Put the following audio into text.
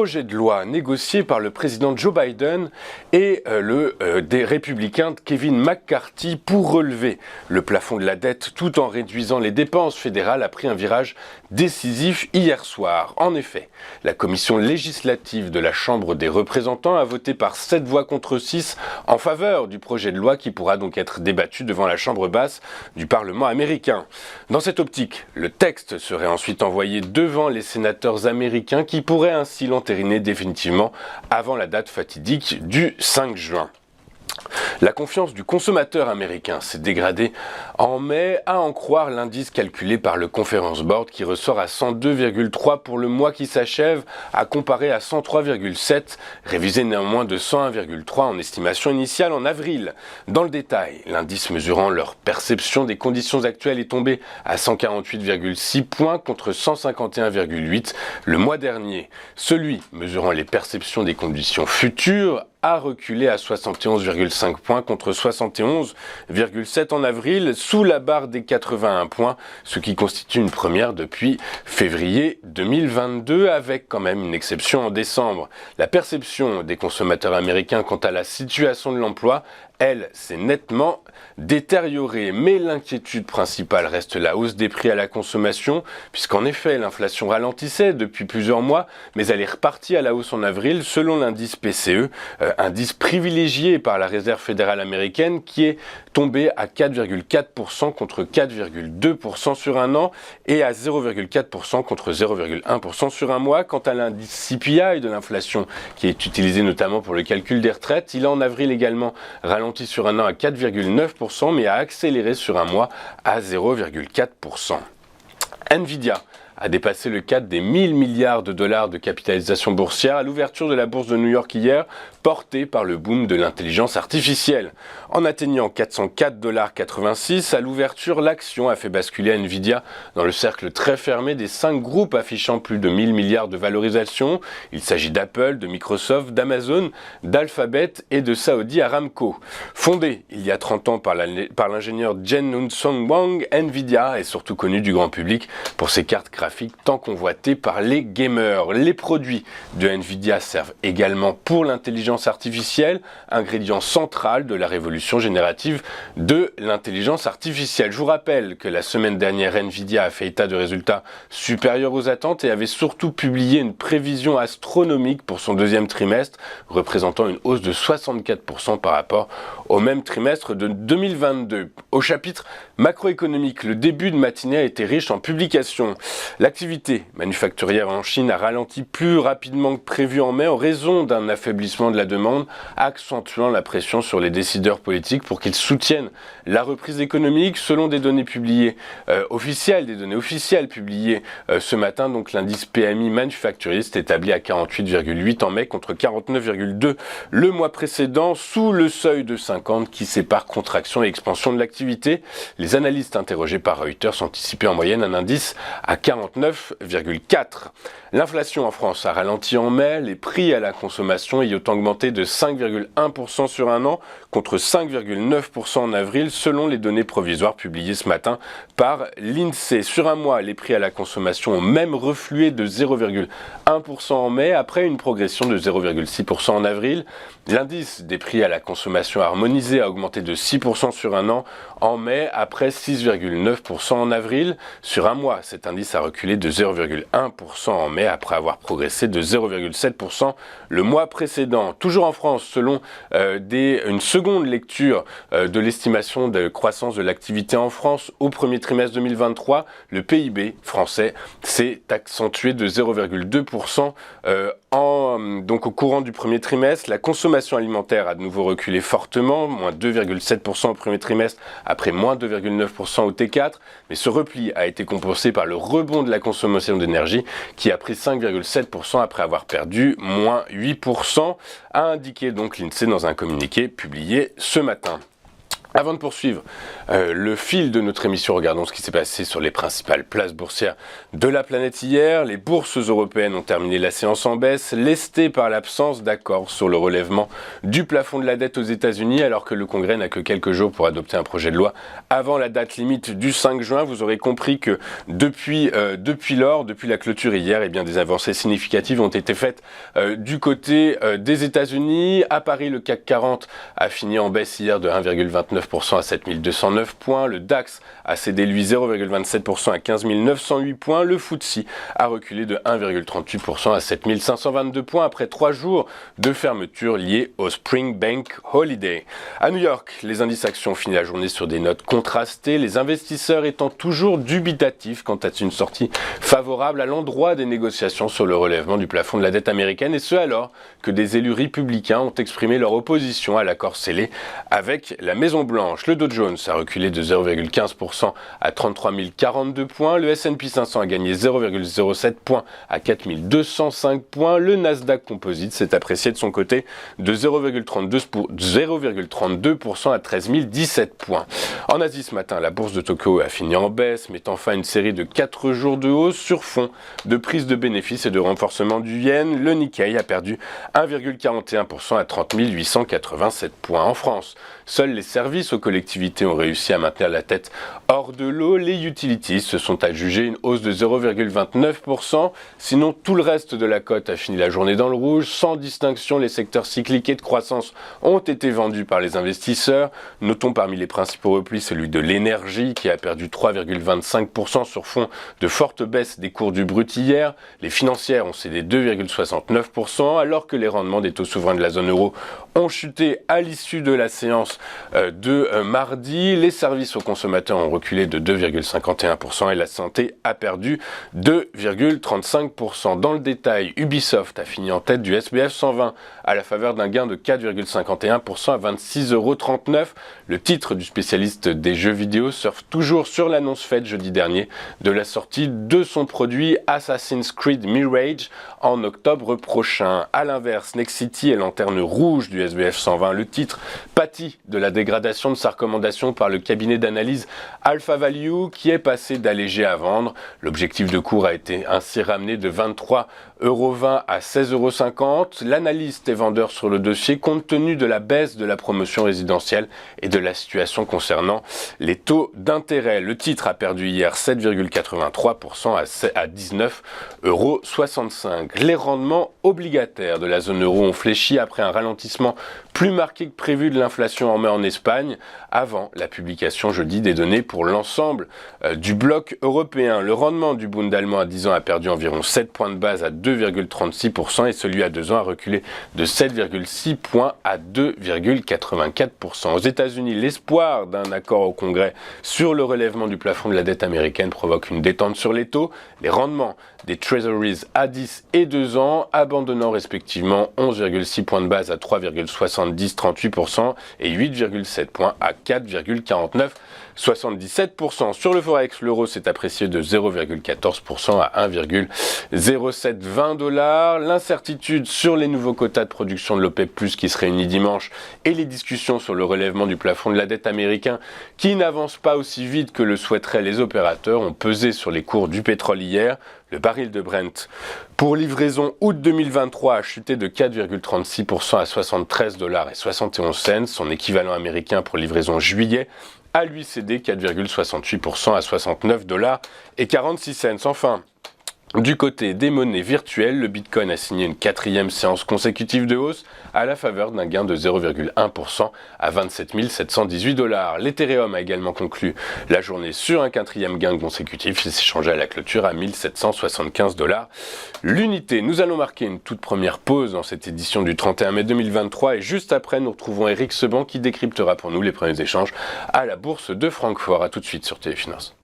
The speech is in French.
projet de loi négocié par le président Joe Biden et des républicains Kevin McCarthy pour relever le plafond de la dette tout en réduisant les dépenses fédérales a pris un virage décisif hier soir. En effet, la commission législative de la Chambre des représentants a voté par 7 voix contre 6 en faveur du projet de loi qui pourra donc être débattu devant la Chambre basse du Parlement américain. Dans cette optique, le texte serait ensuite envoyé devant les sénateurs américains qui pourraient ainsi l'entériner définitivement avant la date fatidique du 5 juin. La confiance du consommateur américain s'est dégradée en mai, à en croire l'indice calculé par le Conference Board qui ressort à 102,3 pour le mois qui s'achève, à comparer à 103,7, révisé néanmoins de 101,3 en estimation initiale en avril. Dans le détail, l'indice mesurant leur perception des conditions actuelles est tombé à 148,6 points contre 151,8 le mois dernier. Celui mesurant les perceptions des conditions futures a reculé à 71,5 points contre 71,7 en avril, sous la barre des 81 points, ce qui constitue une première depuis février 2022, avec quand même une exception en décembre. La perception des consommateurs américains quant à la situation de l'emploi, elle, s'est nettement détériorée. Mais l'inquiétude principale reste la hausse des prix à la consommation, puisqu'en effet l'inflation ralentissait depuis plusieurs mois, mais elle est repartie à la hausse en avril selon l'indice PCE, indice privilégié par la Réserve fédérale américaine, qui est tombé à 4,4% contre 4,2% sur un an et à 0,4% contre 0,1% sur un mois. Quant à l'indice CPI de l'inflation, qui est utilisé notamment pour le calcul des retraites, il a en avril également ralenti sur un an à 4,9%, mais a accéléré sur un mois à 0,4%. Nvidia a dépassé le cap des 1000 milliards de dollars de capitalisation boursière à l'ouverture de la bourse de New York hier, portée par le boom de l'intelligence artificielle. En atteignant 404,86 $, à l'ouverture, l'action a fait basculer Nvidia dans le cercle très fermé des 5 groupes affichant plus de 1000 milliards de valorisation. Il s'agit d'Apple, de Microsoft, d'Amazon, d'Alphabet et de Saudi Aramco. Fondée il y a 30 ans par l'ingénieur Jen-Hsun Wang, Nvidia est surtout connue du grand public pour ses cartes graphiques tant convoitées par les gamers. Les produits de Nvidia servent également pour l'intelligence artificielle, ingrédient central de la révolution générative de l'intelligence artificielle. Je vous rappelle que la semaine dernière, Nvidia a fait état de résultats supérieurs aux attentes et avait surtout publié une prévision astronomique pour son deuxième trimestre, représentant une hausse de 64% par rapport au même trimestre de 2022. Au chapitre macroéconomique, le début de matinée a été riche en publications. L'activité manufacturière en Chine a ralenti plus rapidement que prévu en mai en raison d'un affaiblissement de la demande, accentuant la pression sur les décideurs politiques pour qu'ils soutiennent la reprise économique. Selon des données publiées des données officielles publiées ce matin, donc l'indice PMI manufacturiste établi à 48,8 en mai contre 49,2 le mois précédent, sous le seuil de 50 qui sépare contraction et expansion de l'activité. Les analystes interrogés par Reuters anticipaient en moyenne un indice à 49,4. L'inflation en France a ralenti en mai, les prix à la consommation ayant augmenté de 5,1% sur un an contre 5,9% en avril selon les données provisoires publiées ce matin par l'INSEE. Sur un mois, les prix à la consommation ont même reflué de 0,1% en mai après une progression de 0,6% en avril. L'indice des prix à la consommation harmonisé a augmenté de 6% sur un an en mai après 6,9% en avril. Sur un mois, cet indice a reculé de 0,1% en mai après avoir progressé de 0,7% le mois précédent. Toujours en France, selon une seconde lecture de l'estimation de croissance de l'activité en France au premier trimestre 2023, le PIB français s'est accentué de 0,2% donc au courant du premier trimestre. La consommation alimentaire a de nouveau reculé fortement, moins 2,7% au premier trimestre après moins 2,9% au T4, mais ce repli a été compensé par le rebond de la consommation d'énergie qui a pris 5,7% après avoir perdu moins 8%, a indiqué donc l'INSEE dans un communiqué publié ce matin. Avant de poursuivre le fil de notre émission, regardons ce qui s'est passé sur les principales places boursières de la planète hier. Les bourses européennes ont terminé la séance en baisse, lestées par l'absence d'accord sur le relèvement du plafond de la dette aux États-Unis, alors que le Congrès n'a que quelques jours pour adopter un projet de loi avant la date limite du 5 juin. Vous aurez compris que depuis la clôture hier, eh bien, des avancées significatives ont été faites du côté des États-Unis. À Paris, le CAC 40 a fini en baisse hier de 1,29% à 7209 points, le DAX a cédé lui 0,27% à 15 908 points, le FTSE a reculé de 1,38% à 7522 points après 3 jours de fermeture liés au Spring Bank Holiday. À New York, les indices actions finissent la journée sur des notes contrastées, les investisseurs étant toujours dubitatifs quant à une sortie favorable à l'endroit des négociations sur le relèvement du plafond de la dette américaine, et ce alors que des élus républicains ont exprimé leur opposition à l'accord scellé avec la Maison-Blanche. Le Dow Jones a reculé de 0,15% à 33 042 points, le S&P 500 a gagné 0,07 points à 4 205 points, le Nasdaq Composite s'est apprécié de son côté de 0,32% à 13 017 points. En Asie ce matin, la bourse de Tokyo a fini en baisse, mettant fin à une série de 4 jours de hausse sur fond de prise de bénéfices et de renforcement du yen. Le Nikkei a perdu 1,41% à 30 887 points. En France, seuls les services aux collectivités ont réussi à maintenir la tête hors de l'eau. Les utilities se sont adjugées une hausse de 0,29%. Sinon, tout le reste de la cote a fini la journée dans le rouge. Sans distinction, les secteurs cycliques et de croissance ont été vendus par les investisseurs. Notons parmi les principaux replis celui de l'énergie qui a perdu 3,25% sur fond de fortes baisses des cours du brut hier. Les financières ont cédé 2,69% alors que les rendements des taux souverains de la zone euro ont chuté à l'issue de la séance de mardi. Les services aux consommateurs ont reculé de 2,51% et la santé a perdu 2,35%. Dans le détail, Ubisoft a fini en tête du SBF 120 à la faveur d'un gain de 4,51% à 26,39 €. Le titre du spécialiste des jeux vidéo surfe toujours sur l'annonce faite jeudi dernier de la sortie de son produit Assassin's Creed Mirage en octobre prochain. A l'inverse, Nexity est lanterne rouge du SBF 120. Le titre pâtit de la dégradation de sa recommandation par le cabinet d'analyse Alpha Value qui est passé d'allégé à vendre. L'objectif de cours a été ainsi ramené de 23,20 € à 16,50 €. L'analyste est vendeur sur le dossier compte tenu de la baisse de la promotion résidentielle et de la situation concernant les taux d'intérêt. Le titre a perdu hier 7,83% à 19,65 €. Les rendements obligataires de la zone euro ont fléchi après un ralentissement plus marqué que prévu de l'inflation en mai en Espagne, avant la publication jeudi des données pour l'ensemble du bloc européen. Le rendement du Bund allemand à 10 ans a perdu environ 7 points de base à 2,36% et celui à 2 ans a reculé de 7,6 points à 2,84%. Aux États-Unis, l'espoir d'un accord au Congrès sur le relèvement du plafond de la dette américaine provoque une détente sur les taux. Les rendements des Treasuries à 10 et 2 ans abandonnant respectivement 11,6 points de base à 3,70-38% et 8,7 points à 4,49-77%. Sur le Forex, l'euro s'est apprécié de 0,14% à 1,0720 $. L'incertitude sur les nouveaux quotas de production de l'OPEP+, qui se réunit dimanche, et les discussions sur le relèvement du plafond de la dette américain, qui n'avancent pas aussi vite que le souhaiteraient les opérateurs, ont pesé sur les cours du pétrole hier. Le baril de Brent pour livraison août 2023 a chuté de 4,36% à 73,71 $. Son équivalent américain pour livraison juillet a lui cédé 4,68% à 69,46 $. Enfin, du côté des monnaies virtuelles, le Bitcoin a signé une 4e séance consécutive de hausse à la faveur d'un gain de 0,1% à 27 718 $. L'Ethereum a également conclu la journée sur un 4e gain consécutif et s'est changé à la clôture à 1775 $ l'unité. Nous allons marquer une toute première pause dans cette édition du 31 mai 2023 et juste après nous retrouvons Eric Seban qui décryptera pour nous les premiers échanges à la bourse de Francfort. A tout de suite sur Téléfinance.